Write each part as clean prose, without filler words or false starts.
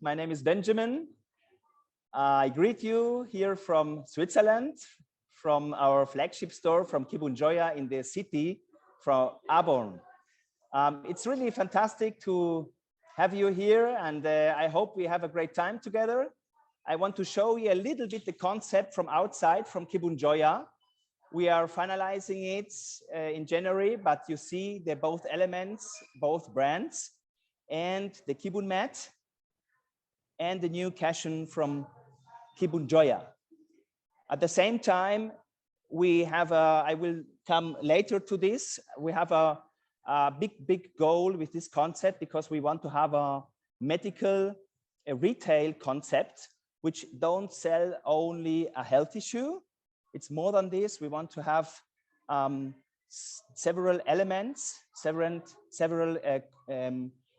My name is Benjamin. I greet you here from Switzerland, from our flagship store from Kybun Joya in the city from Arbonne. It's really fantastic to have you here, and I hope we have a great time together. I want to show you a little bit the concept from outside, from Kybun Joya. We are finalizing it in January, but you see they're both elements, both brands, and the Kybun mat and the new cushion from Kybun Joya. At the same time, we have I will come later to this. We have a big goal with this concept, because we want to have a retail concept, which don't sell only a healthy shoe. It's more than this. We want to have several elements, several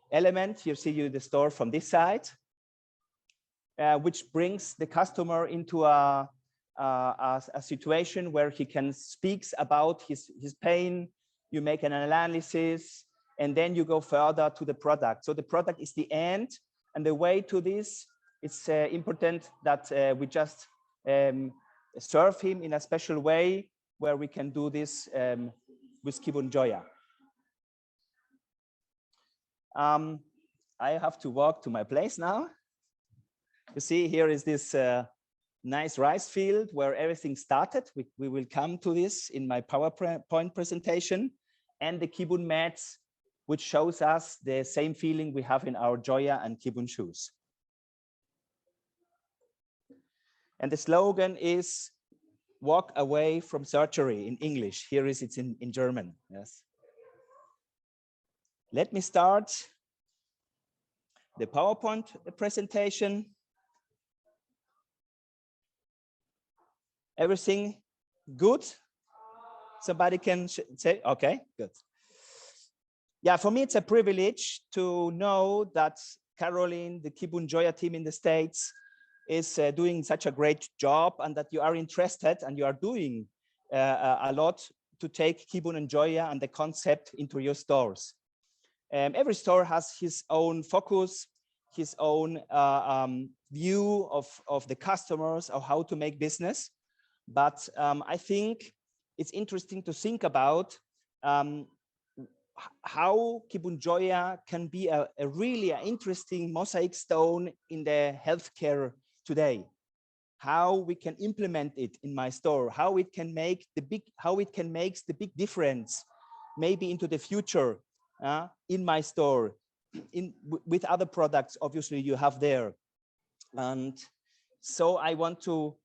elements. You see the store from this side, which brings the customer into a situation where he can speak about his pain. You make an analysis, and then you go further to the product. So the product is the end, and the way to this, it's important that we just serve him in a special way, where we can do this with Kybun Joya. I have to walk to my place now. You see, here is this nice rice field where everything started. We will come to this in my PowerPoint presentation, and the Kybun mats, which shows us the same feeling we have in our Joya and Kybun shoes. And the slogan is "Walk away from surgery" in English. Here is it in German. Yes. Let me start the PowerPoint presentation. Everything good? Somebody can say, okay, good. Yeah, for me, it's a privilege to know that Caroline, the Kybun Joya team in the States, is doing such a great job, and that you are interested and you are doing a lot to take Kybun and Joya and the concept into your stores. Every store has his own focus, his own view of the customers, or how to make business. But I think it's interesting to think about how Kybun Joya can be a really interesting mosaic stone in the healthcare today. How we can implement it in my store, how it can make the big difference, maybe into the future in my store, with other products obviously you have there. And so I want to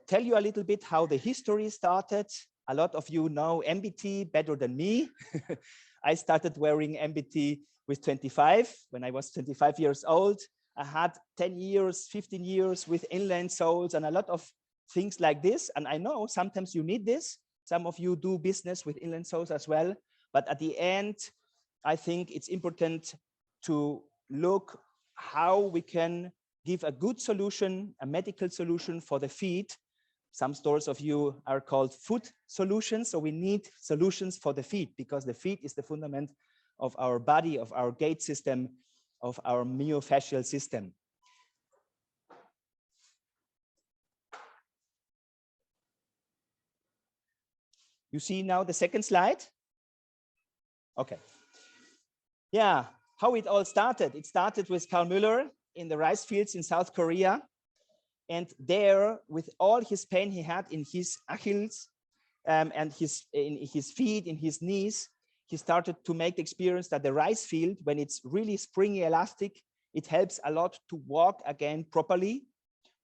tell you a little bit how the history started. A lot of you know MBT better than me. I started wearing MBT with 25, when I was 25 years old. I had 10 years, 15 years with inline soles and a lot of things like this. And I know sometimes you need this. Some of you do business with inline soles as well. But at the end, I think it's important to look how we can give a good solution, a medical solution for the feet. Some stores of you are called foot solutions. So we need solutions for the feet, because the feet is the fundament of our body, of our gait system, of our myofascial system. You see now the second slide? Okay. Yeah, how it all started. It started with Karl Müller in the rice fields in South Korea. And there, with all his pain he had in his Achilles and in his feet, in his knees, he started to make the experience that the rice field, when it's really springy, elastic, it helps a lot to walk again properly,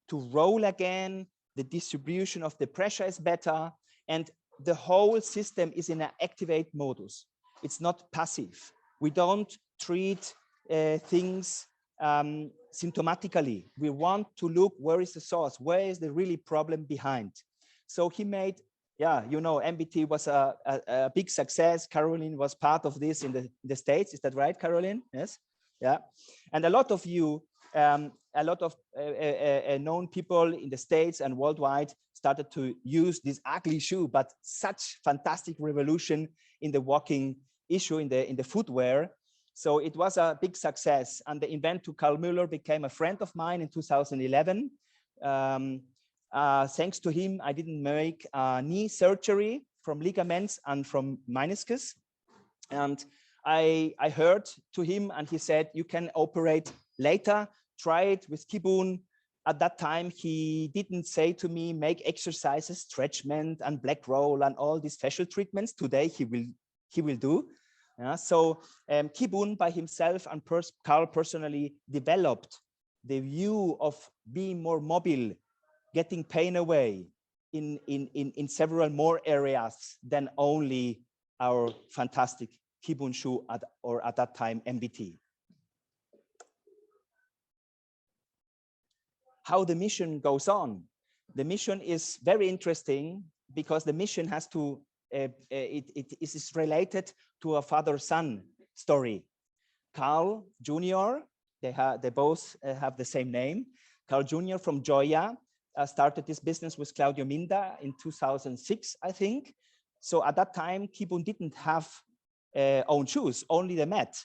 to roll again, the distribution of the pressure is better, and the whole system is in an activate modus. It's not passive. We don't treat things symptomatically. We want to look where is the source, where is the really problem behind. So he made, yeah, you know, MBT was a big success. Caroline was part of this in the States. Is that right, Caroline? Yes. Yeah. And a lot of you, a lot of known people in the States and worldwide started to use this ugly shoe, but such fantastic revolution in the walking issue, in the footwear. So it was a big success. And the inventor Karl Müller became a friend of mine in 2011. Thanks to him, I didn't make knee surgery from ligaments and from meniscus. And I heard to him and he said, you can operate later, try it with kybun. At that time, he didn't say to me, make exercises, stretchment and black roll and all these facial treatments. Today, he will do. So kybun by himself and Karl personally developed the view of being more mobile, getting pain away in several more areas than only our fantastic kybun shoe or at that time MBT. How the mission goes on. The mission is very interesting because the mission has to, it is related to a father-son story. Karl Jr., they both have the same name. Karl Jr. from Joya started this business with Claudio Minda in 2006, I think. So at that time, kybun didn't have own shoes, only the mat.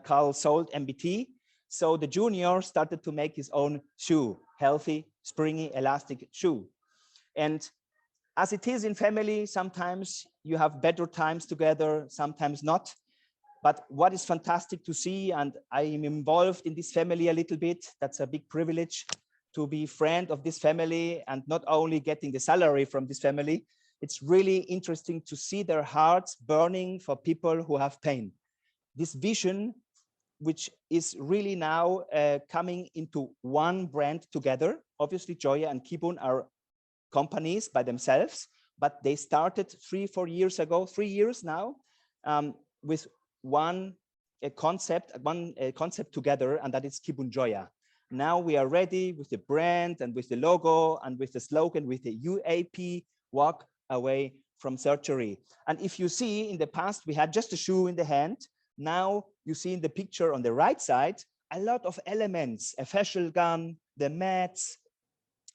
Karl sold MBT. So the junior started to make his own shoe, healthy, springy, elastic shoe. And as it is in family, sometimes you have better times together, sometimes not. But what is fantastic to see, and I am involved in this family a little bit, that's a big privilege to be friend of this family and not only getting the salary from this family. It's really interesting to see their hearts burning for people who have pain. This vision, which is really now coming into one brand together. Obviously, Joya and kybun are companies by themselves, but they started 3-4 years ago, 3 years now, with one concept together, and that is Kybun Joya. Now we are ready with the brand and with the logo and with the slogan, with the UAP, walk away from surgery. And if you see in the past, we had just a shoe in the hand. Now you see in the picture on the right side, a lot of elements, a fascial gun, the mats.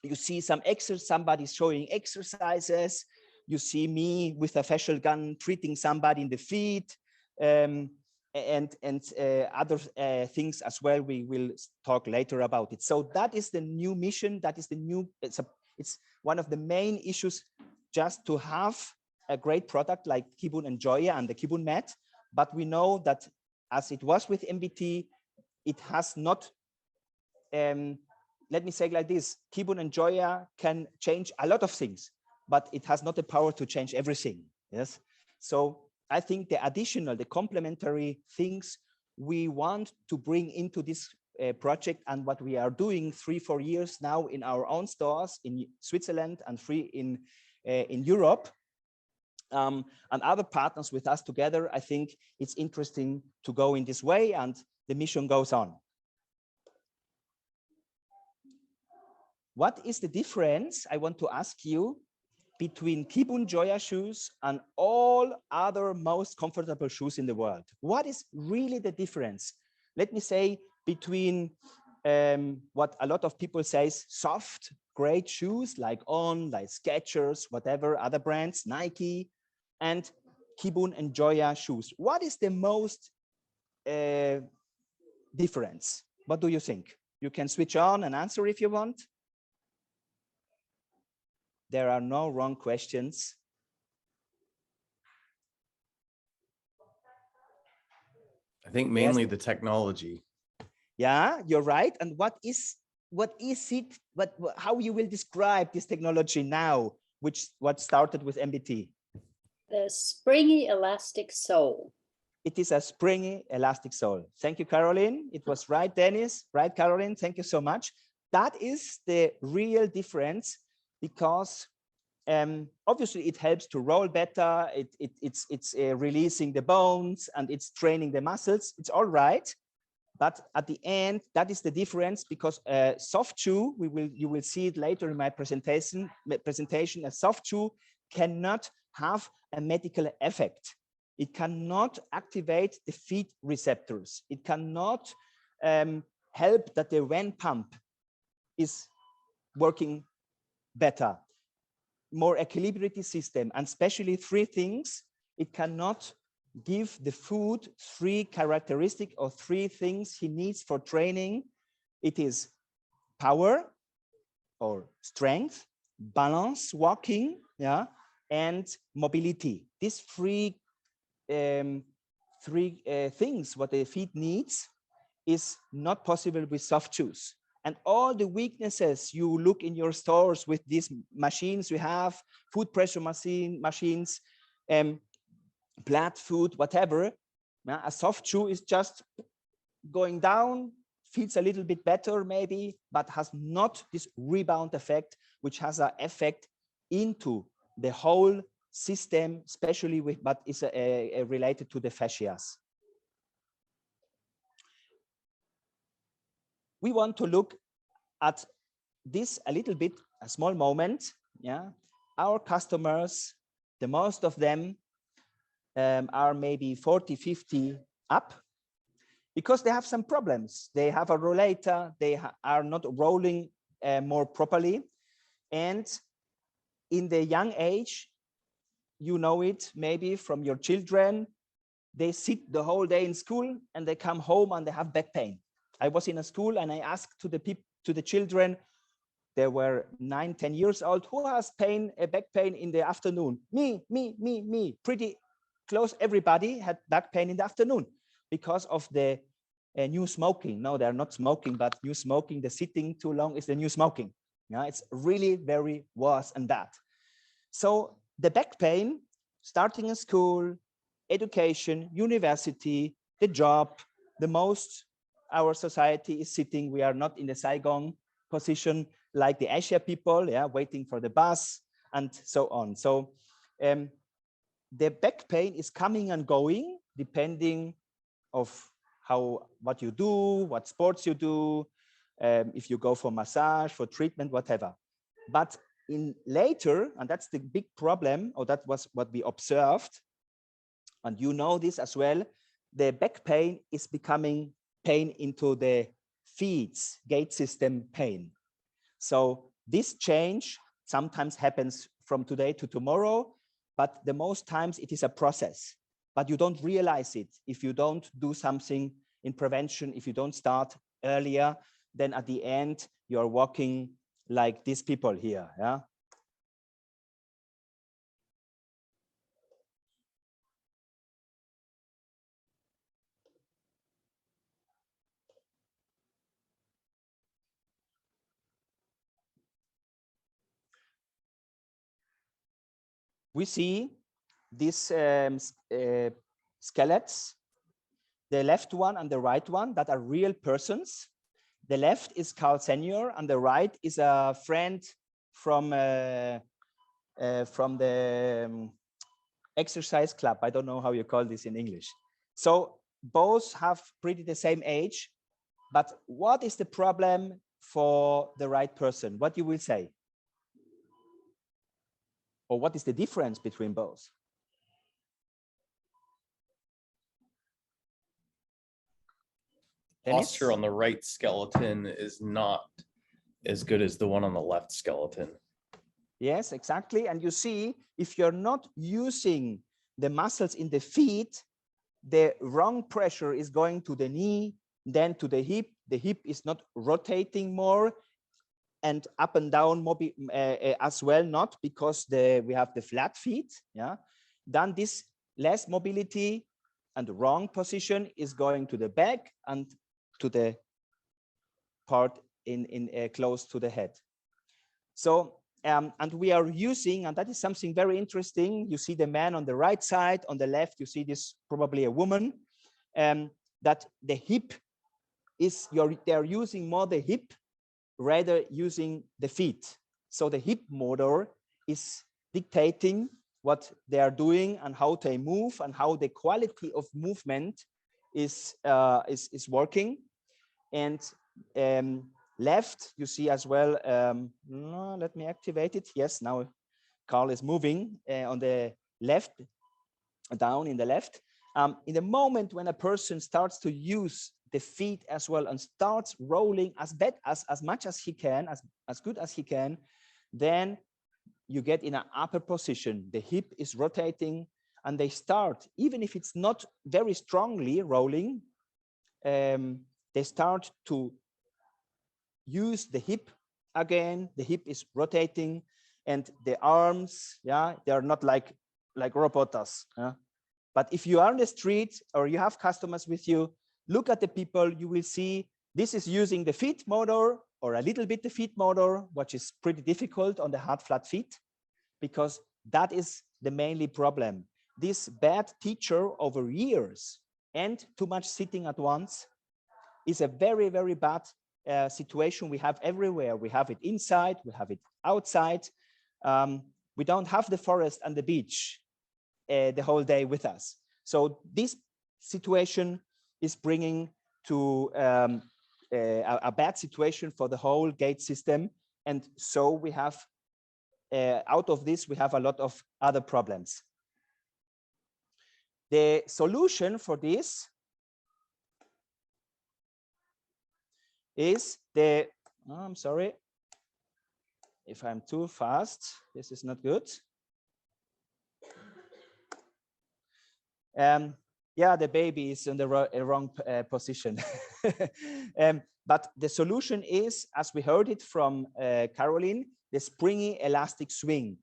You see some somebody showing exercises. You see me with a fascial gun treating somebody in the feet, and other things as well. We will talk later about it. So that is the new mission. That is the new, it's one of the main issues, just to have a great product like kybun and Joya and the kybun mat. But we know that as it was with MBT, it has not, let me say it like this, kybun and Joya can change a lot of things, but it has not the power to change everything, yes? So I think the additional, the complementary things we want to bring into this project, and what we are doing 3-4 years now in our own stores in Switzerland and 3 in Europe, and other partners with us together, I think it's interesting to go in this way, and the mission goes on. What is the difference, I want to ask you, between kybun Joya shoes and all other most comfortable shoes in the world? What is really the difference? Let me say between what a lot of people say, soft, great shoes like On, like Skechers, whatever, other brands, Nike, and kybun and Joya shoes. What is the most difference? What do you think? You can switch on and answer if you want. There are no wrong questions. I think mainly the technology. Yeah, you're right. And what is it? How you will describe this technology now, what started with MBT? The springy elastic sole. It is a springy elastic sole. Thank you, Caroline. It was right, Dennis. Right, Caroline. Thank you so much. That is the real difference, because obviously it helps to roll better. It's releasing the bones and it's training the muscles. It's all right. But at the end, that is the difference, because a soft shoe, you will see it later in my presentation, a soft shoe cannot have a medical effect. It cannot activate the feet receptors. It cannot help that the vein pump is working better, more equilibrity system, and especially 3 things. It cannot give the food 3 characteristics or 3 things he needs for training. It is power or strength, balance, walking, yeah, and mobility. These 3 things what the feet needs is not possible with soft shoes. And all the weaknesses you look in your stores with these machines we have, food pressure machines, blood food, whatever, a soft shoe is just going down, feels a little bit better maybe, but has not this rebound effect, which has an effect into the whole system, especially with, but is related to the fascias. We want to look at this a little bit, a small moment. Yeah, our customers, the most of them are maybe 40, 50 up, because they have some problems. They have a rollator, they are not rolling more properly. And in the young age, you know it maybe from your children, they sit the whole day in school and they come home and they have back pain. I was in a school and I asked to the children, they were 9, 10 years old, who has back pain in the afternoon? Me. Pretty close, everybody had back pain in the afternoon because of the new smoking. No, they're not smoking, but new smoking, the sitting too long is the new smoking. Yeah, it's really very worse and bad. So the back pain, starting in school, education, university, the job, the most our society is sitting. We are not in the Saigon position like the Asia people, yeah, waiting for the bus and so on. So the back pain is coming and going depending of what you do, what sports you do, if you go for massage, for treatment, whatever. But in later, and that's the big problem, or that was what we observed, and you know this as well, the back pain is becoming pain into the feet, gait system pain. So this change sometimes happens from today to tomorrow, but the most times it is a process. But you don't realize it if you don't do something in prevention, if you don't start earlier, then at the end you're walking like these people here, yeah. We see these skeletons, the left one and the right one, that are real persons. The left is Carl Senior, and the right is a friend from the exercise club. I don't know how you call this in English. So both have pretty the same age, but what is the problem for the right person? What you will say? Or what is the difference between both? Posture on the right skeleton is not as good as the one on the left skeleton. Yes, exactly. And you see, if you're not using the muscles in the feet, the wrong pressure is going to the knee, then to the hip. The hip is not rotating more, and up and down as well, not because we have the flat feet. Yeah, then this less mobility and the wrong position is going to the back and to the part in close to the head. So and we are using, and that is something very interesting. You see the man on the right side, on the left you see this probably a woman, that the hip is they're using more the hip rather using the feet. So the hip motor is dictating what they are doing and how they move and how the quality of movement is working. And left, you see as well, no, let me activate it. Yes, now Carl is moving on the left, down in the left. In the moment when a person starts to use the feet as well and starts rolling as much as he can, as good as he can, then you get in an upper position. The hip is rotating and they start, even if it's not very strongly rolling, they start to use the hip again. The hip is rotating, and the arms, yeah, they are not like robots. Yeah? But if you are on the street or you have customers with you, look at the people, you will see this is using the feet motor or a little bit the feet motor, which is pretty difficult on the hard flat feet, because that is the mainly problem. This bad teacher over years and too much sitting at once is a very, very bad situation we have everywhere. We have it inside, we have it outside. We don't have the forest and the beach the whole day with us. So this situation is bringing to a bad situation for the whole gait system. And so we have, out of this, we have a lot of other problems. The solution for this is the, oh, I'm sorry if I'm too fast, this is not good. Yeah, the baby is in the wrong position. But the solution is, as we heard it from Caroline, the springy elastic swing.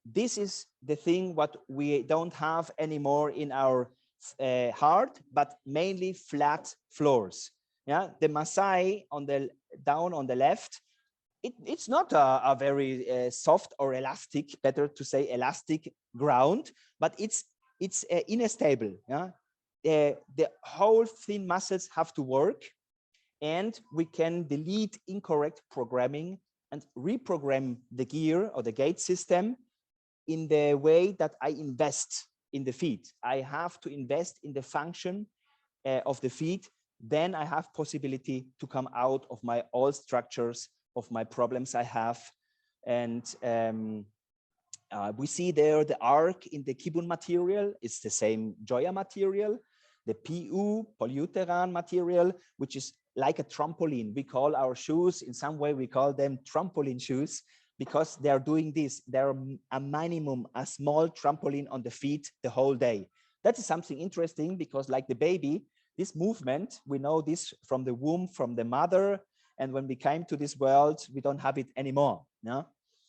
This is the thing what we don't have anymore in our hard, but mainly flat floors. Yeah, the Maasai on the down on the left, it's not a very soft or elastic, better to say elastic ground, but it's unstable. Yeah, the whole thin muscles have to work, and we can delete incorrect programming and reprogram the gear or the gait system in the way that I invest in the feet. I have to invest in the function of the feet. Then I have possibility to come out of my old structures, of my problems I have. And we see there the arc in the kybun material. It's the same Joya material, the PU, polyuterane material, which is like a trampoline. We call our shoes, in some way we call them trampoline shoes, because they are doing this. They're a minimum, a small trampoline on the feet the whole day. That is something interesting, because like the baby, this movement, we know this from the womb, from the mother. And when we came to this world, we don't have it anymore. No?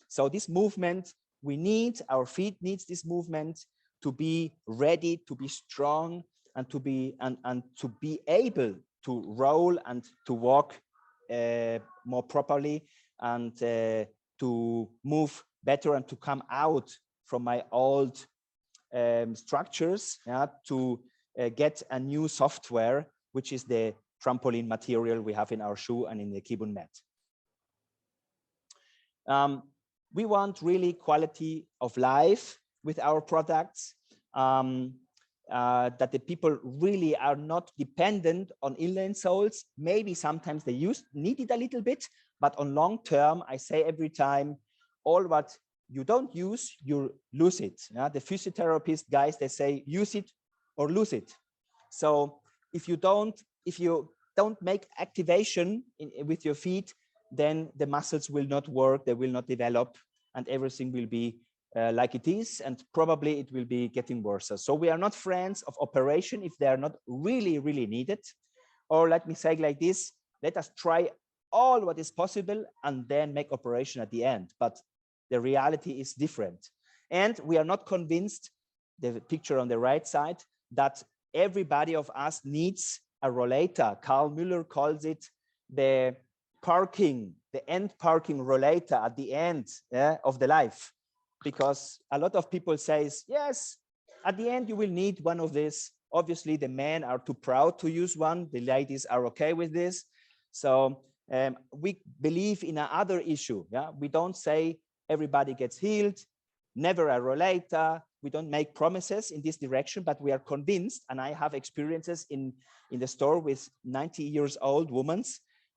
So this movement, we need, our feet needs this movement to be ready, to be strong, and to be able to roll and to walk more properly, and to move better, and to come out from my old structures, yeah, to get a new software, which is the trampoline material we have in our shoe and in the kybun mat. We want really quality of life with our products, that the people really are not dependent on inline soles. Maybe sometimes they need it a little bit, but on long term, I say every time, all what you don't use, you lose it. Yeah? The physiotherapist guys, they say, use it or lose it. So if you don't make activation with your feet, then the muscles will not work, they will not develop, and everything will be like it is, and probably it will be getting worse. So we are not friends of operation if they are not really, really needed. Or let me say like this, let us try all what is possible and then make operation at the end. But the reality is different. And we are not convinced, the picture on the right side, that everybody of us needs a rollator. Carl Müller calls it the end parking rollator at the end of the life. Because a lot of people say, yes, at the end you will need one of these. Obviously, the men are too proud to use one. The ladies are okay with this. So we believe in another issue. Yeah, we don't say everybody gets healed, never a rollator. We don't make promises in this direction, but we are convinced, and I have experiences in the store with 90-year-old women,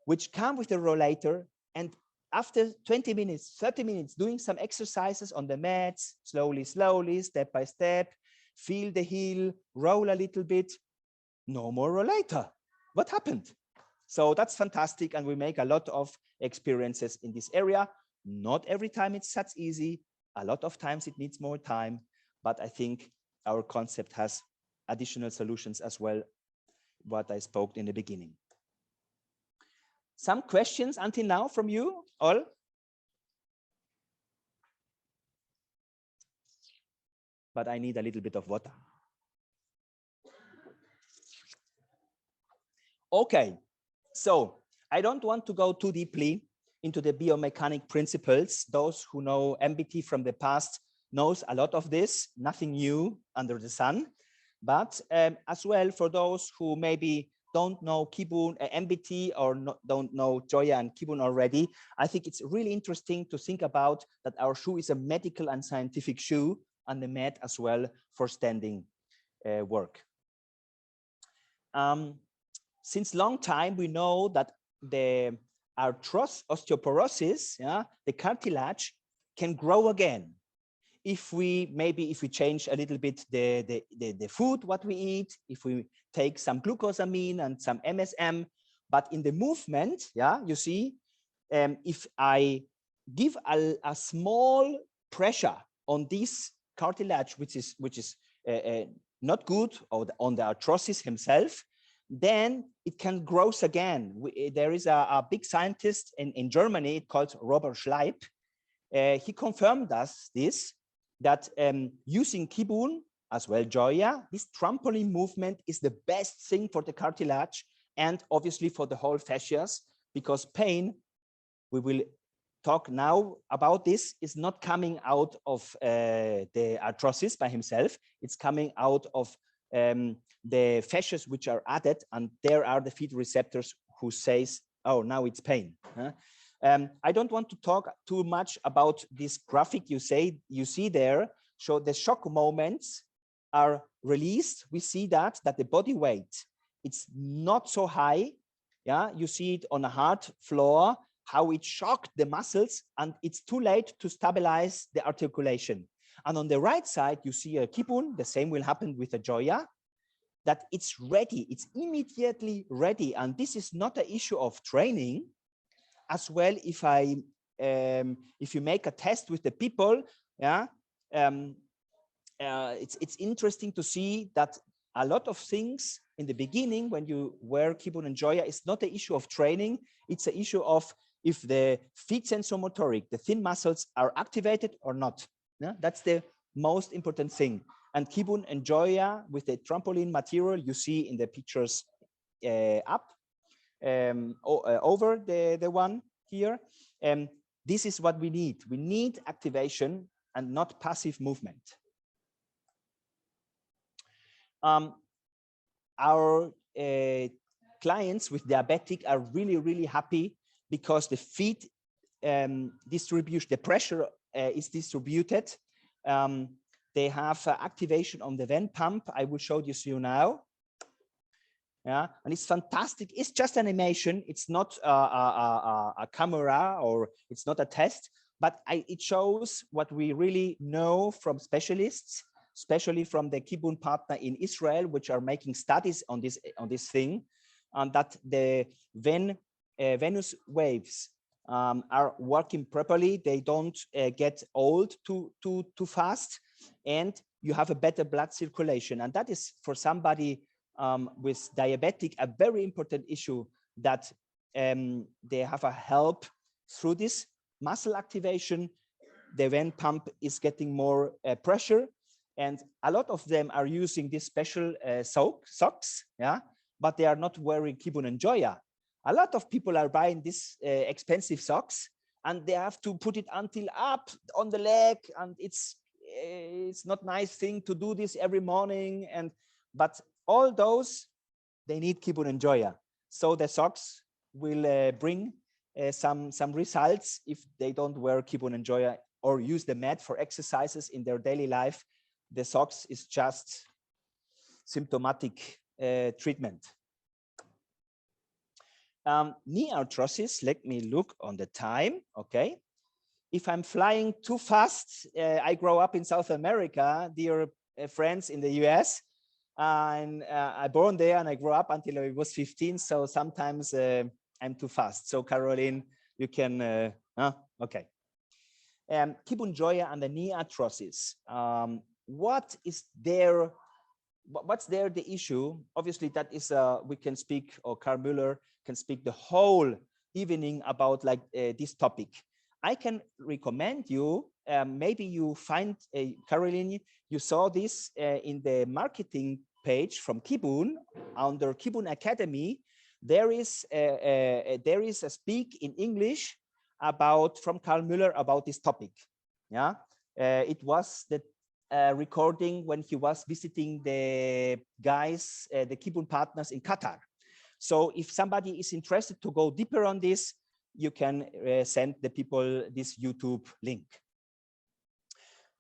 which come with a rollator, and after 20 minutes, 30 minutes, doing some exercises on the mats, slowly, step by step, feel the heel, roll a little bit, no more rollator. What happened? So that's fantastic. And we make a lot of experiences in this area. Not every time it's such easy. A lot of times it needs more time, but I think our concept has additional solutions as well, what I spoke in the beginning. Some questions until now from you all? But I need a little bit of water. Okay, so I don't want to go too deeply into the biomechanic principles. Those who know MBT from the past knows a lot of this, nothing new under the sun. But as well, for those who maybe don't know kybun, MBT, or don't know Joya and kybun already, I think it's really interesting to think about that our shoe is a medical and scientific shoe, and the mat as well for standing work. Since long time, we know that the osteoporosis, the cartilage, can grow again if we change a little bit the food what we eat, if we take some glucosamine and some MSM. But in the movement, you see, if I give a small pressure on this cartilage, which is not good, or on the arthrosis himself, then it can grow again. There is a big scientist in Germany called Robert Schleip. He confirmed us that using kybun as well Joya, this trampoline movement is the best thing for the cartilage and obviously for the whole fascias, because pain, we will talk now about this, is not coming out of the arthrosis by himself. It's coming out of the fascias which are added, and there are the feed receptors who says, oh, now it's pain. I don't want to talk too much about this graphic you see there. So the shock moments are released. We see that the body weight, it's not so high. You see it on a hard floor, how it shocked the muscles, and it's too late to stabilize the articulation. And on the right side, you see a kybun. The same will happen with a Joya, that it's ready. It's immediately ready. And this is not an issue of training. As well, if you make a test with the people, it's interesting to see that a lot of things in the beginning when you wear kybun and Joya, it's not an issue of training. It's an issue of if the feet sensomotoric, the thin muscles, are activated or not. That's the most important thing. And kybun and Joya with the trampoline material you see in the pictures up. Over the one here. This is what we need. We need activation and not passive movement. Our clients with diabetic are really, really happy because the feed distribution, the pressure is distributed. They have activation on the vent pump. I will show this to you now. And it's fantastic. It's just animation. It's not a camera, or it's not a test, but it shows what we really know from specialists, especially from the kybun partner in Israel, which are making studies on this thing, and that the venous waves are working properly. They don't get old too fast, and you have a better blood circulation. And that is for somebody with diabetic a very important issue, that they have a help through this muscle activation. The vent pump is getting more pressure, and a lot of them are using this special socks, but they are not wearing kybun and Joya. A lot of people are buying these expensive socks, and they have to put it until up on the leg, and it's not nice thing to do this every morning. But all those, they need kybun and Joya. So the socks will bring some results if they don't wear kybun and Joya or use the mat for exercises in their daily life. The socks is just symptomatic treatment. Knee arthrosis, let me look on the time. Okay. If I'm flying too fast, I grow up in South America, dear friends in the US. And I born there and I grew up until I was 15. So sometimes I'm too fast. So Caroline, you can, okay. Kybun Joya and the knee arthrosis. what's there the issue? Obviously, that is we can speak, or Karl Müller can speak the whole evening about like this topic. I can recommend you, maybe you find, Caroline, you saw this in the marketing page from Kybun, under Kybun Academy. There is a speak in English about, from Karl Müller, about this topic. Yeah, it was the recording when he was visiting the guys, the Kybun partners in Qatar. So if somebody is interested to go deeper on this, you can send the people this YouTube link.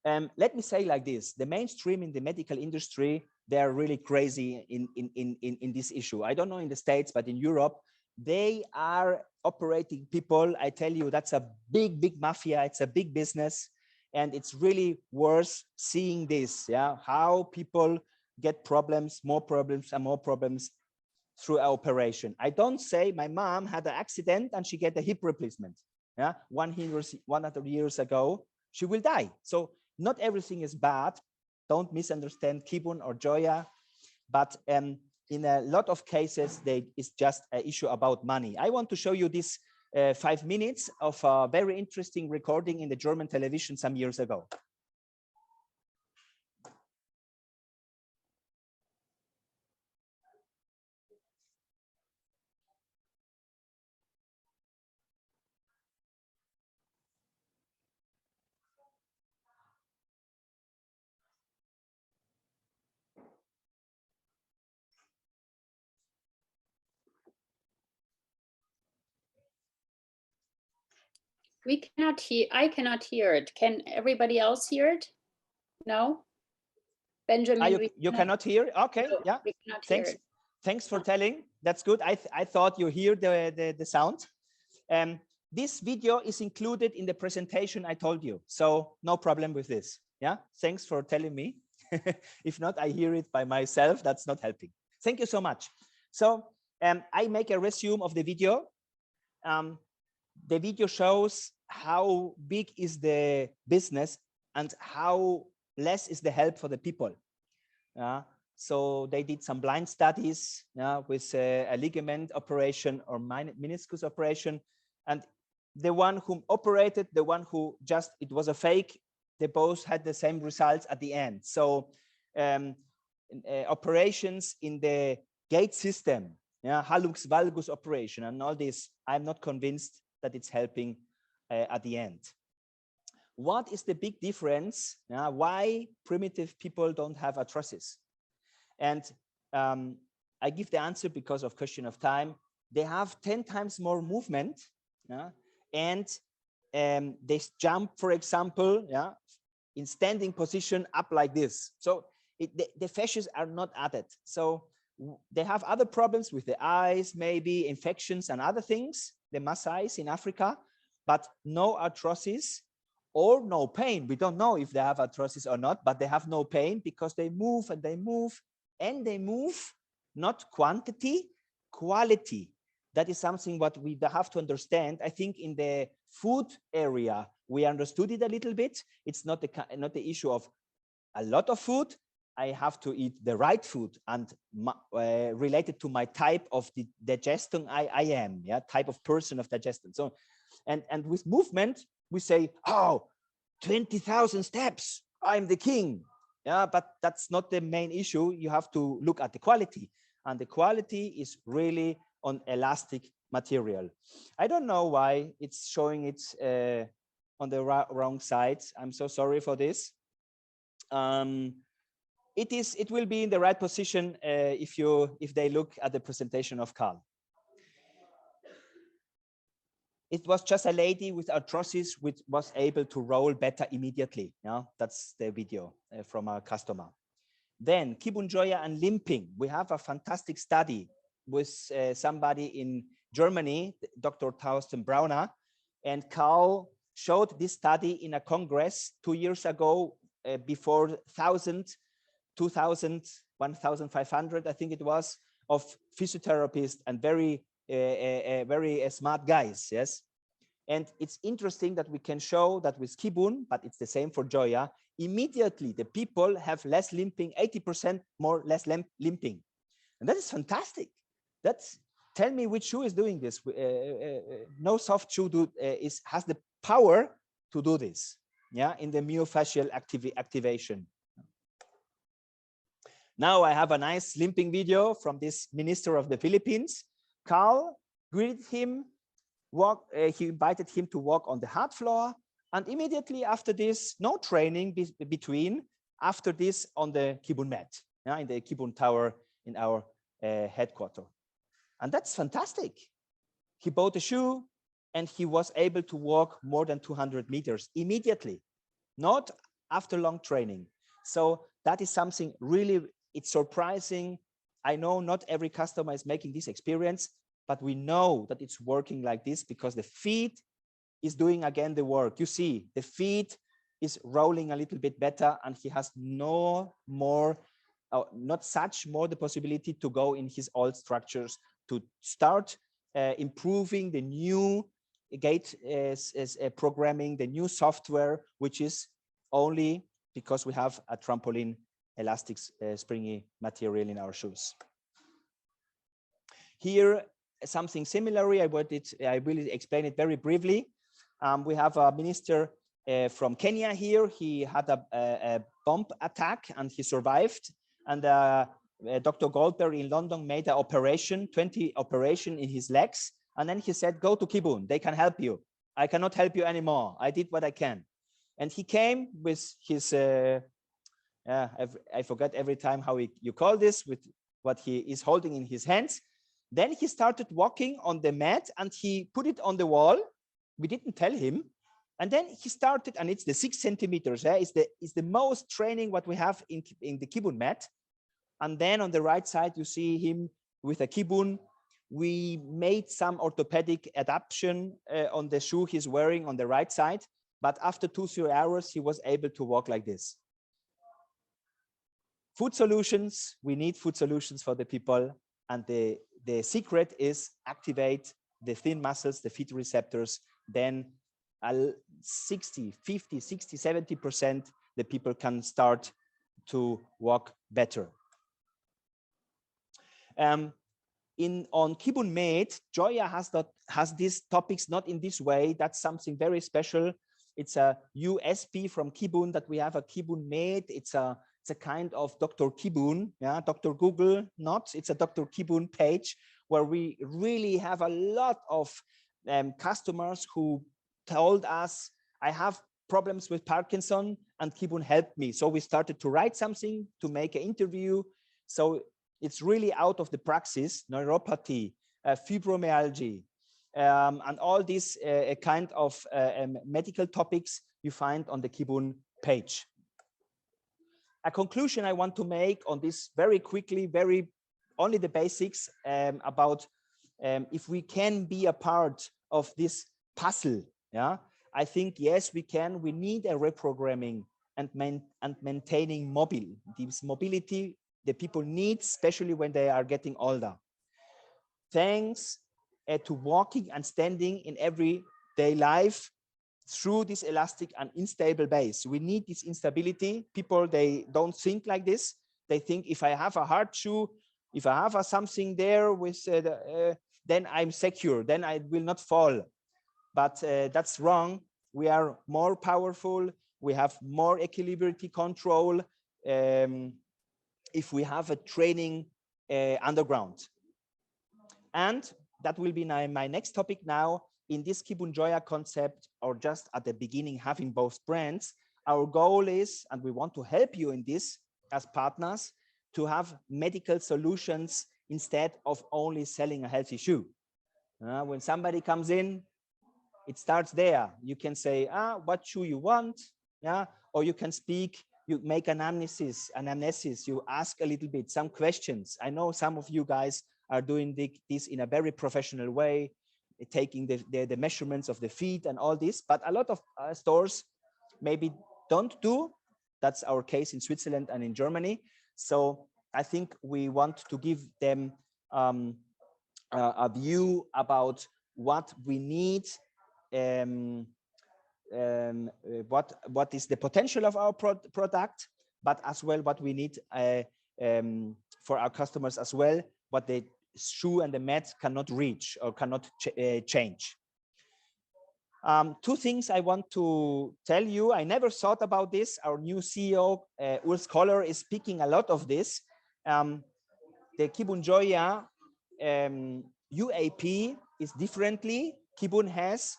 Let me say like this: the mainstream in the medical industry, they're really crazy in this issue. I don't know in the States, but in Europe, they are operating people. I tell you, that's a big mafia. It's a big business, and it's really worth seeing this. Yeah, how people get problems, more problems, and more problems through our operation. I don't say my mom had an accident and she get a hip replacement. Yeah, 100 years ago, she will die. So not everything is bad. Don't misunderstand Kybun or Joya, but in a lot of cases, it's just an issue about money. I want to show you this 5 minutes of a very interesting recording in the German television some years ago. We cannot hear, I cannot hear it. Can everybody else hear it? No? Benjamin, you cannot hear? Okay, no, yeah. we cannot Thanks. hear it. Thanks for telling. That's good. I thought you hear the sound. This video is included in the presentation I told you, so no problem with this. Yeah, thanks for telling me. If not, I hear it by myself. That's not helping. Thank you so much. So I make a resume of the video. The video shows how big is the business and how less is the help for the people. So they did some blind studies with a ligament operation or meniscus operation, and the one who operated, the one who just, it was a fake, they both had the same results at the end. So operations in the gait system, hallux valgus operation and all this, I'm not convinced that it's helping at the end. What is the big difference? Why primitive people don't have arthrosis? And I give the answer because of question of time. They have 10 times more movement, and they jump, for example, in standing position up like this. So the fascias are not added. So they have other problems with the eyes, maybe infections and other things, the Maasais in Africa, but no arthrosis or no pain. We don't know if they have arthrosis or not, but they have no pain because they move and they move and they move, not quantity, quality. That is something what we have to understand. I think in the food area, we understood it a little bit. It's not the issue of a lot of food. I have to eat the right food and related to my type of the digestion I am, type of person of digestion. So, and with movement, we say, oh, 20,000 steps, I'm the king. But that's not the main issue. You have to look at the quality, and the quality is really on elastic material. I don't know why it's showing it on the wrong side. I'm so sorry for this. It will be in the right position if they look at the presentation of Karl. It was just a lady with arthrosis which was able to roll better immediately. That's the video from our customer. Then kybun, Joya, and limping. We have a fantastic study with somebody in Germany, Dr. Thorsten Brauner, and Karl showed this study in a congress 2 years ago before 1,000, 2,000, 1,500, I think it was, of physiotherapists and very smart guys, yes. And it's interesting that we can show that with kybun, but it's the same for Joya, immediately the people have less limping, 80% more less limping. And that is fantastic. That's, tell me which shoe is doing this. No soft shoe has the power to do this, yeah, in the myofascial activation. Now I have a nice limping video from this minister of the Philippines. Carl greeted him, he invited him to walk on the hard floor, and immediately after this, no training after this on the kybun mat, yeah, in the kybun tower in our headquarters. And that's fantastic. He bought a shoe and he was able to walk more than 200 meters immediately, not after long training. So that is something really, it's surprising. I know not every customer is making this experience, but we know that it's working like this because the feet is doing again the work. You see, the feet is rolling a little bit better, and he has not such more the possibility to go in his old structures to start improving the new gait programming, the new software, which is only because we have a trampoline elastic springy material in our shoes. Here, something similar, I will explain it very briefly. We have a minister from Kenya here. He had a bomb attack and he survived. And Dr. Goldberg in London made an operation, 20 operation in his legs. And then he said, go to Kybun, they can help you. I cannot help you anymore. I did what I can. And he came with his, I forget every time how you call this, with what he is holding in his hands. Then he started walking on the mat and he put it on the wall. We didn't tell him. And then he started, and it's the 6 centimeters. Is the most training what we have in the kybun mat. And then on the right side, you see him with a kybun. We made some orthopedic adaptation on the shoe he's wearing on the right side. But after 2-3 hours, he was able to walk like this. Food solutions, we need food solutions for the people. And the secret is activate the thin muscles, the feet receptors, then 60, 50, 60, 70%, the people can start to walk better. On Kybun Mate, Joya has these topics not in this way. That's something very special. It's a USP from Kybun that we have a Kybun Mate. It's a kind of Dr. Kybun, yeah, Dr. Google, not. It's a Dr. Kybun page where we really have a lot of customers who told us, I have problems with Parkinson and Kybun helped me. So we started to write something to make an interview. So it's really out of the praxis, neuropathy, fibromyalgia, and all these kind of medical topics you find on the Kybun page. A conclusion I want to make on this very quickly, only the basics about if we can be a part of this puzzle. Yeah, I think yes, we can. We need a reprogramming and maintaining this mobility the people need, especially when they are getting older. Thanks to walking and standing in everyday life through this elastic and unstable base. We need this instability. People, they don't think like this. They think if I have a hard shoe, if I have something there with, then I'm secure, then I will not fall. But that's wrong. We are more powerful. We have more equilibrium control if we have a training underground. And that will be my next topic now. In this Kybun Joya concept, or just at the beginning, having both brands, our goal is, and we want to help you in this as partners, to have medical solutions instead of only selling a healthy shoe. When somebody comes in, it starts there. You can say, what shoe you want, yeah, or you can speak, you make an anamnesis, you ask a little bit, some questions. I know some of you guys are doing this in a very professional way, taking the measurements of the feet and all this, but a lot of stores maybe don't do. That's our case in Switzerland and in Germany. So I think we want to give them a view about what we need what is the potential of our product, but as well what we need for our customers as well, what the shoe and the mat cannot reach or cannot change. Two things I want to tell you. I never thought about this. Our new CEO, Urs Koller, is speaking a lot of this. The Kybun Joya UAP is differently. Kybun has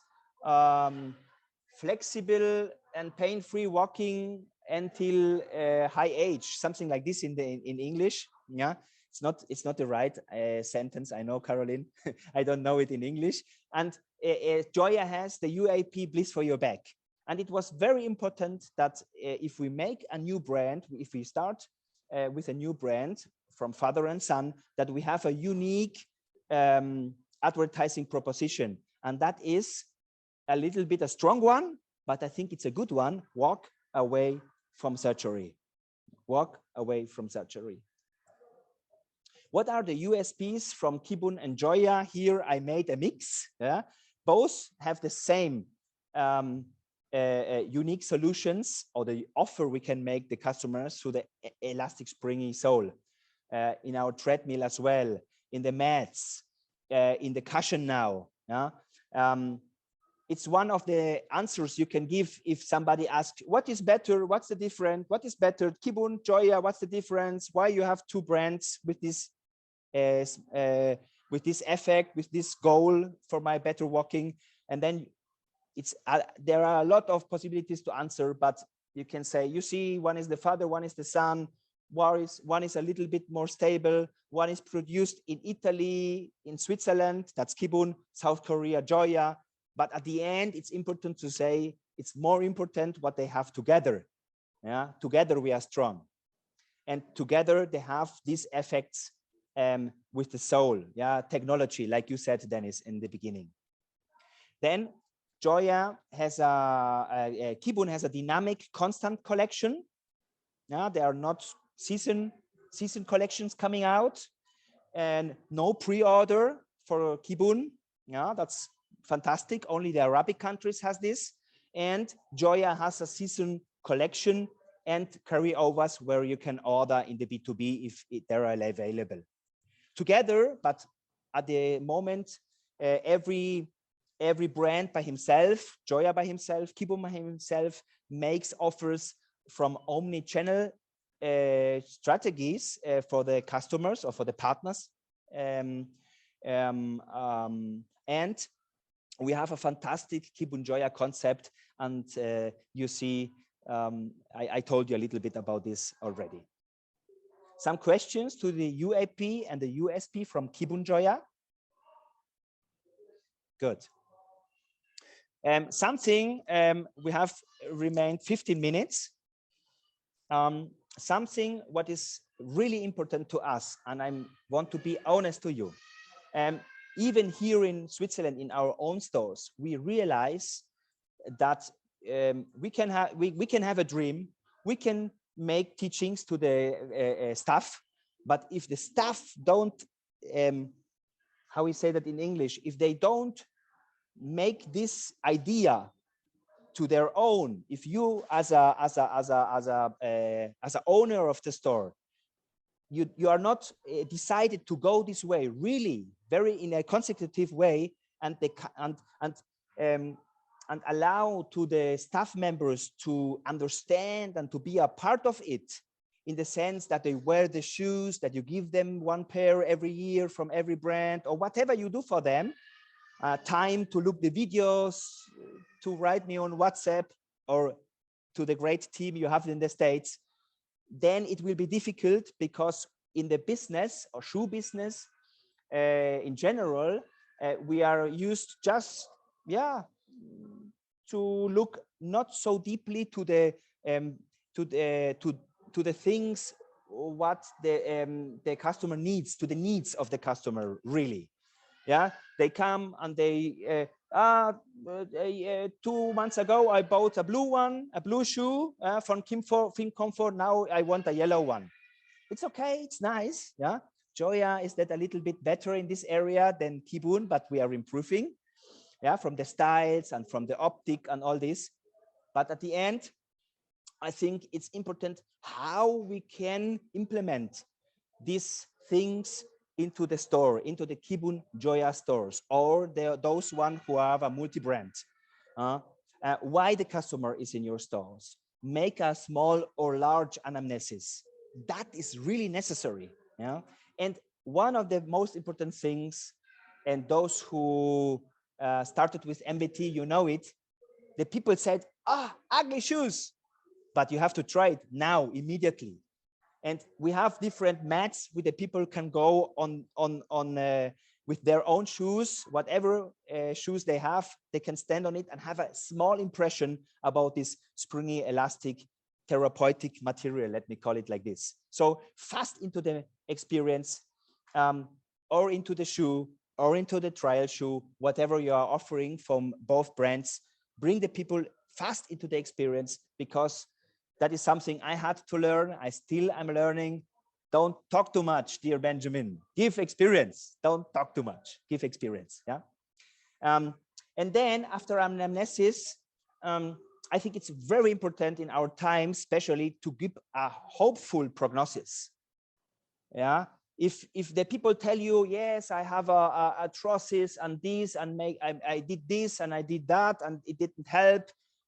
flexible and pain-free walking until high age, something like this in English. Yeah, it's not the right sentence. I know, Caroline. I don't know it in English. And Joya has the UAP Bliss for your back. And it was very important that if we make a new brand, if we start with a new brand from father and son, that we have a unique advertising proposition. And that is a little bit a strong one, but I think it's a good one. Walk away from surgery. Walk away from surgery. What are the USPs from Kybun and Joya? Here I made a mix. Yeah? Both have the same unique solutions, or the offer we can make the customers through the elastic springy sole, in our treadmill as well, in the mats, in the cushion now. Yeah? It's one of the answers you can give if somebody asks, what is better? What's the difference? What is better? Kybun, Joya, what's the difference? Why you have two brands with this effect, with this goal for my better walking? And then there are a lot of possibilities to answer, but you can say, you see, one is the father, one is the son, one is a little bit more stable, one is produced in Italy, in Switzerland, that's Kybun, South Korea, Joya. But at the end, it's important to say, it's more important what they have together. Yeah, together we are strong. And together they have these effects with the soul, yeah, technology, like you said, Dennis, in the beginning. Then Joya has Kybun has a dynamic, constant collection. Yeah, there are not season collections coming out, and no pre-order for Kybun. Yeah, that's fantastic. Only the Arabic countries has this, and Joya has a season collection and carryovers where you can order in the B2B if they're available together. But at the moment, every brand by himself, Joya by himself, Kybun by himself, makes offers from omni-channel strategies for the customers or for the partners, and we have a fantastic Kybun Joya concept, and you see, I told you a little bit about this already. Some questions to the UAP and the USP from Kybun Joya? Good. Something, we have remained 15 minutes. Something what is really important to us, and I want to be honest to you. Even here in Switzerland, in our own stores, we realize that we can have a dream. We can make teachings to the staff, but if the staff don't, how we say that in English, if they don't make this idea to their own, if you as a owner of the store, you are not decided to go this way, really very in a consecutive way, and allow to the staff members to understand and to be a part of it, in the sense that they wear the shoes, that you give them one pair every year from every brand, or whatever you do for them, time to look the videos, to write me on WhatsApp, or to the great team you have in the States, then it will be difficult, because in the business or shoe business in general, we are used just, yeah, to look not so deeply to the things what the customer needs, to the needs of the customer, really. Yeah, they come and they 2 months ago I bought a blue shoe from Comfort. Now I want a yellow one. It's okay, it's nice. Yeah, Joya is that a little bit better in this area than Kybun, but we are improving. Yeah, from the styles and from the optic and all this. But at the end, I think it's important how we can implement these things into the store, into the Kybun Joya stores, or those one who have a multi-brand. Why the customer is in your stores. Make a small or large anamnesis. That is really necessary. Yeah. And one of the most important things, and those who started with MBT, you know it, the people said, ugly shoes, but you have to try it now, immediately. And we have different mats where the people can go on with their own shoes, whatever shoes they have, they can stand on it and have a small impression about this springy, elastic, therapeutic material, let me call it like this. So fast into the experience, or into the shoe, or into the trial shoe, whatever you are offering from both brands, bring the people fast into the experience, because that is something I had to learn. I still am learning. Don't talk too much, dear Benjamin. Give experience. Don't talk too much. Give experience. Yeah. And then after anamnesis, I think it's very important in our time, especially, to give a hopeful prognosis. Yeah. If the people tell you, yes, I have a arthrosis and this, and I did this and I did that and it didn't help.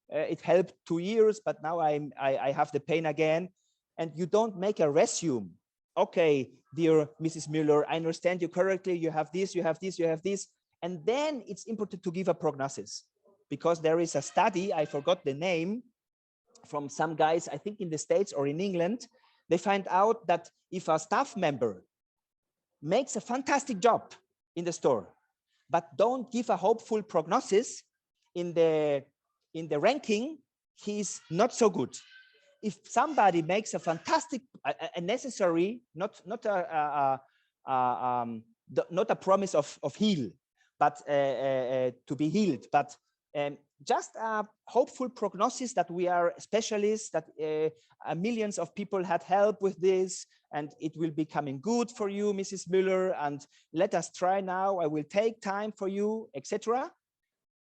It helped 2 years, but now I have the pain again. And you don't make a resume. Okay, dear Mrs. Müller, I understand you correctly. You have this, you have this, you have this. And then it's important to give a prognosis, because there is a study, I forgot the name, from some guys, I think in the States or in England. They find out that if a staff member makes a fantastic job in the store, but don't give a hopeful prognosis in the ranking, he's not so good. If somebody makes a fantastic, a necessary, not a promise of heal, but to be healed, but just a hopeful prognosis that we are specialists, that millions of people had help with this, and it will be coming good for you, Mrs. Müller, and let us try now, I will take time for you, etc.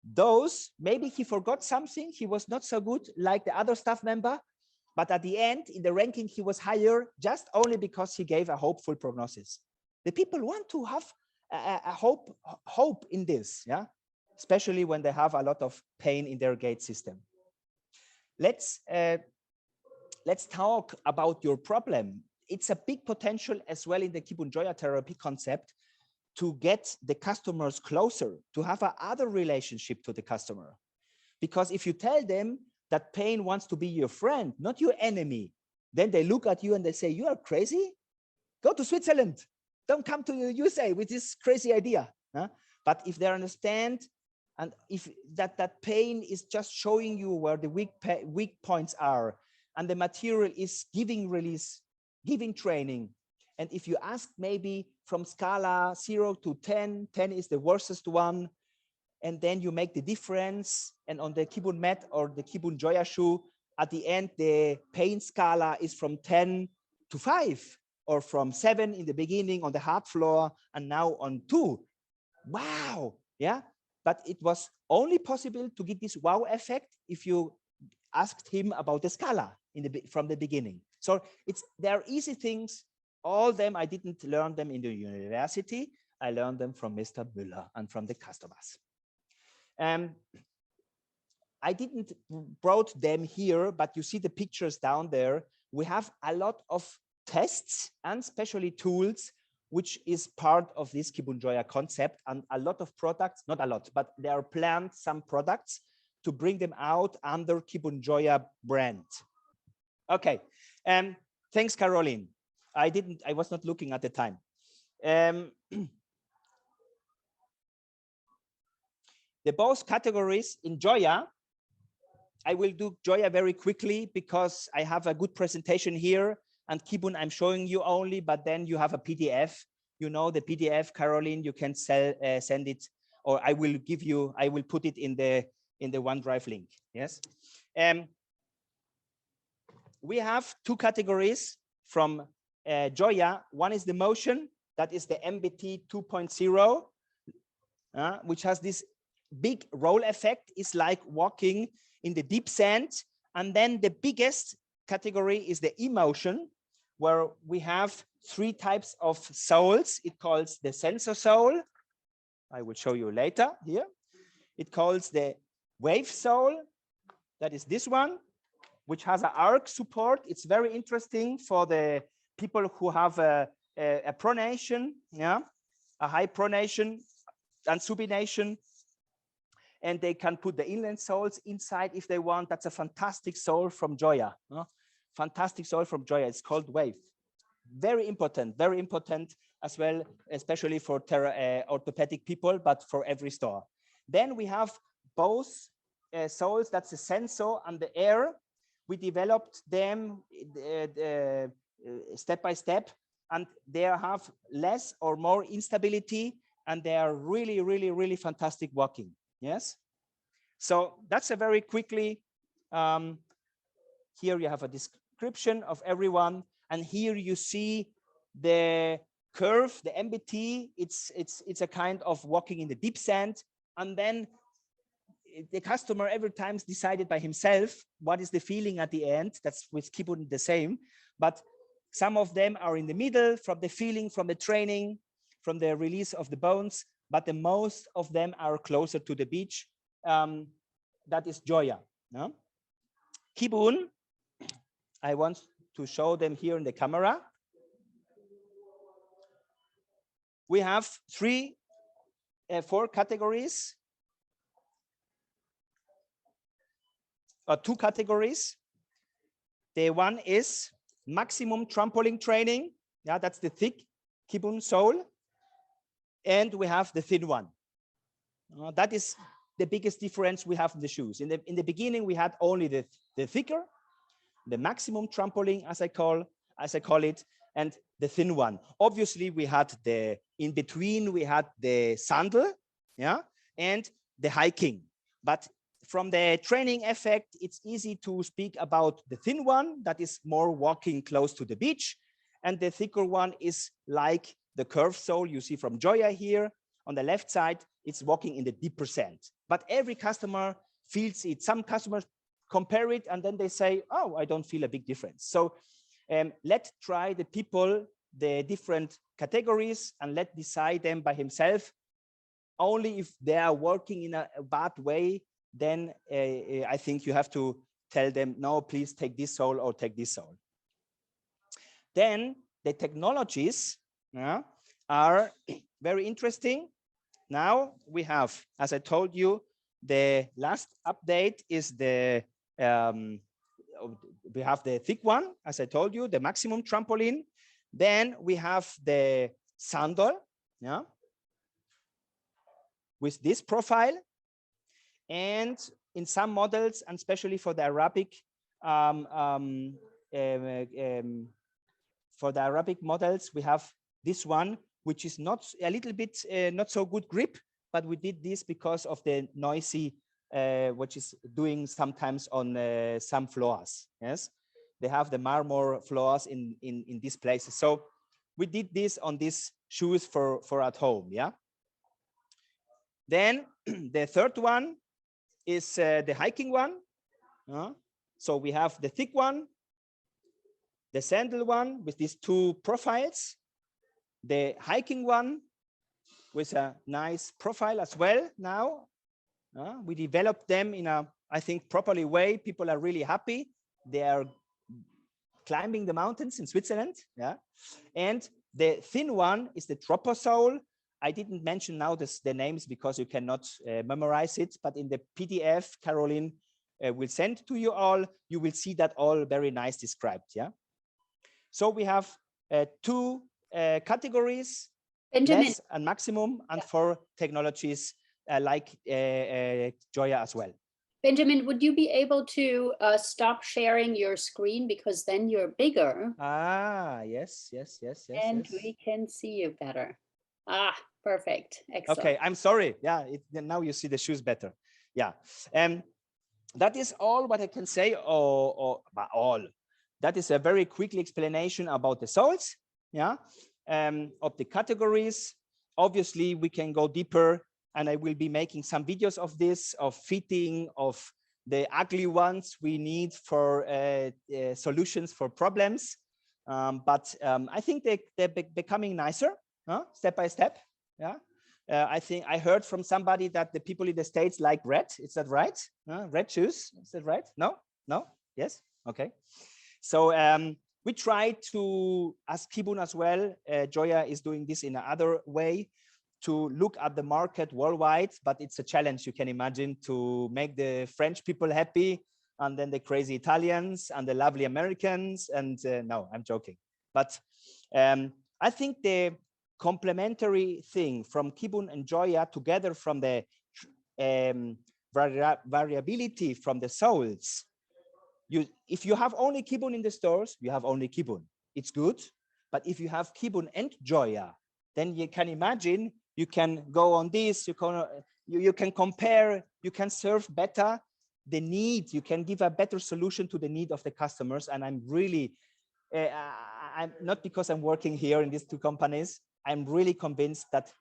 Those, maybe he forgot something, he was not so good like the other staff member, but at the end, in the ranking, he was higher just only because he gave a hopeful prognosis. The people want to have a hope in this, yeah, especially when they have a lot of pain in their gait system. Let's talk about your problem. It's a big potential as well in the Kybun Joya therapy concept to get the customers closer, to have a other relationship to the customer. Because if you tell them that pain wants to be your friend, not your enemy, then they look at you and they say, you are crazy? Go to Switzerland. Don't come to the USA with this crazy idea. Huh? But if they understand, and if that pain is just showing you where the weak points are, and the material is giving release, giving training. And if you ask maybe from scala 0 to 10, 10 is the worstest one, and then you make the difference, and on the Kybun mat or the Kybun Joya shoe, at the end, the pain scala is from 10 to 5, or from 7 in the beginning on the hard floor, and now on 2. Wow, yeah. But it was only possible to get this wow effect if you asked him about the scala from the beginning. So there are easy things. All them, I didn't learn them in the university. I learned them from Mr. Müller and from the customers. I didn't brought them here, but you see the pictures down there. We have a lot of tests and especially tools, which is part of this Kybun Joya concept, and a lot of products, not a lot, but there are planned some products to bring them out under Kybun Joya brand. Okay, thanks, Caroline. I was not looking at the time. The both categories in Joya, I will do Joya very quickly because I have a good presentation here, and Kybun I'm showing you only, but then you have a PDF. You know the PDF, Caroline, you can send it, or I will put it in the OneDrive link. Yes. We have two categories from Joya. One is the motion, that is the MBT 2.0, which has this big roll effect. It's like walking in the deep sand. And then the biggest category is the emotion, where we have 3 types of soles. It calls the sensor sole. I will show you later here. It calls the wave sole. That is this one, which has an arc support. It's very interesting for the people who have a pronation, yeah, a high pronation and supination, and they can put the inland soles inside if they want. That's a fantastic sole from Joya. Fantastic sole from Joya. It's called Wave. Very important as well, especially for orthopedic people, but for every store. Then we have both soles. That's the sensor and the air. We developed them step by step, and they have less or more instability, and they are really, really, really fantastic walking. Yes. So that's a very quickly, here you have a description of everyone. And here you see the curve, the MBT. It's a kind of walking in the deep sand. And then the customer every time decided by himself what is the feeling at the end. That's with kybun the same. But some of them are in the middle, from the feeling, from the training, from the release of the bones. But the most of them are closer to the beach. That is Joya. No? Kybun, I want to show them here in the camera. We have 4 categories, or 2 categories. The one is maximum trampoline training. Yeah, that's the thick kybun sole. And we have the thin one. That is the biggest difference we have in the shoes. In the beginning, we had only the thicker, the maximum trampoline, as I call it, and the thin one. Obviously, we had the in between. We had the sandal, yeah, and the hiking. But from the training effect, it's easy to speak about the thin one that is more walking close to the beach, and the thicker one is like the curved sole you see from Joya here on the left side. It's walking in the deeper sand. But every customer feels it. Some customers compare it and then they say, oh, I don't feel a big difference. So let's try the people, the different categories, and let decide them by himself. Only if they are working in a bad way, then I think you have to tell them, no, please take this sole or take this sole. Then the technologies are very interesting. Now we have, as I told you, the last update is the we have the thick one, as I told you, the maximum trampoline. Then we have the sandal, yeah, with this profile. And in some models, and especially for the Arabic models, we have this one, which is not a little bit not so good grip, but we did this because of the noisy, which is doing sometimes on some floors. Yes, they have the marmor floors in these places. So we did this on these shoes for at home. Yeah. Then the third one is the hiking one. So we have the thick one, the sandal one with these 2 profiles, the hiking one with a nice profile as well. Now we developed them in a, I think, properly way. People are really happy. They are climbing the mountains in Switzerland. Yeah, and the thin one is the dropper sole. I didn't mention now the names because you cannot memorize it, but in the PDF, Caroline will send to you all. You will see that all very nice described. Yeah. So we have 2 categories, Benjamin. less and maximum, and 4 technologies like Joya as well. Benjamin, would you be able to stop sharing your screen, because then you're bigger? Ah, yes. And we can see you better. Ah, perfect. Excellent. Okay, I'm sorry. Yeah, now you see the shoes better. Yeah, that is all what I can say, or all. That is a very quick explanation about the soles. Yeah, of the categories. Obviously, we can go deeper, and I will be making some videos of this, of fitting, of the ugly ones we need for solutions for problems. But I think they're becoming nicer, step by step. Yeah. I think I heard from somebody that the people in the States like red. Is that right? Red shoes. Is that right? No? No? Yes? Okay. So we try to, as kybun as well, Joya is doing this in another way, to look at the market worldwide, but it's a challenge, you can imagine, to make the French people happy, and then the crazy Italians and the lovely Americans. And no, I'm joking. But I think the complementary thing from kybun and Joya together, from the variability from the soles. If you have only kybun in the stores, you have only kybun. It's good. But if you have kybun and Joya, then you can imagine you can go on this, you can compare, you can serve better the need, you can give a better solution to the need of the customers. And I'm really, I'm not because I'm working here in these two companies, I'm really convinced that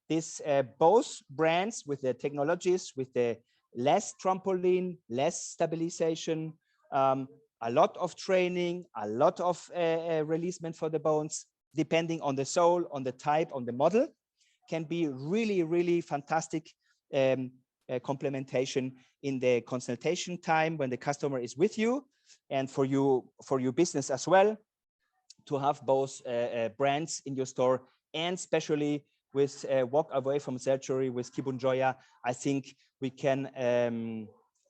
this both brands with the technologies, with the less trampoline, less stabilization, a lot of training, a lot of releasement for the bones, depending on the sole, on the type, on the model, can be really, really fantastic complementation in the consultation time when the customer is with you, and for your business as well, to have both brands in your store. And especially with walk away from surgery with kybun Joya, I think we can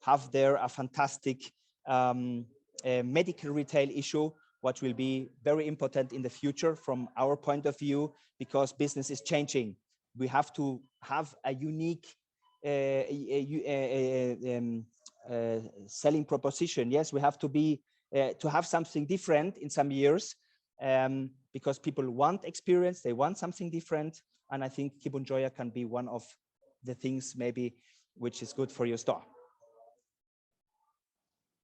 have there a fantastic medical retail issue, what will be very important in the future from our point of view, because business is changing. We have to have a unique selling proposition. Yes, we have to be to have something different in some years, because people want experience, they want something different. And I think kybun Joya can be one of the things maybe which is good for your store.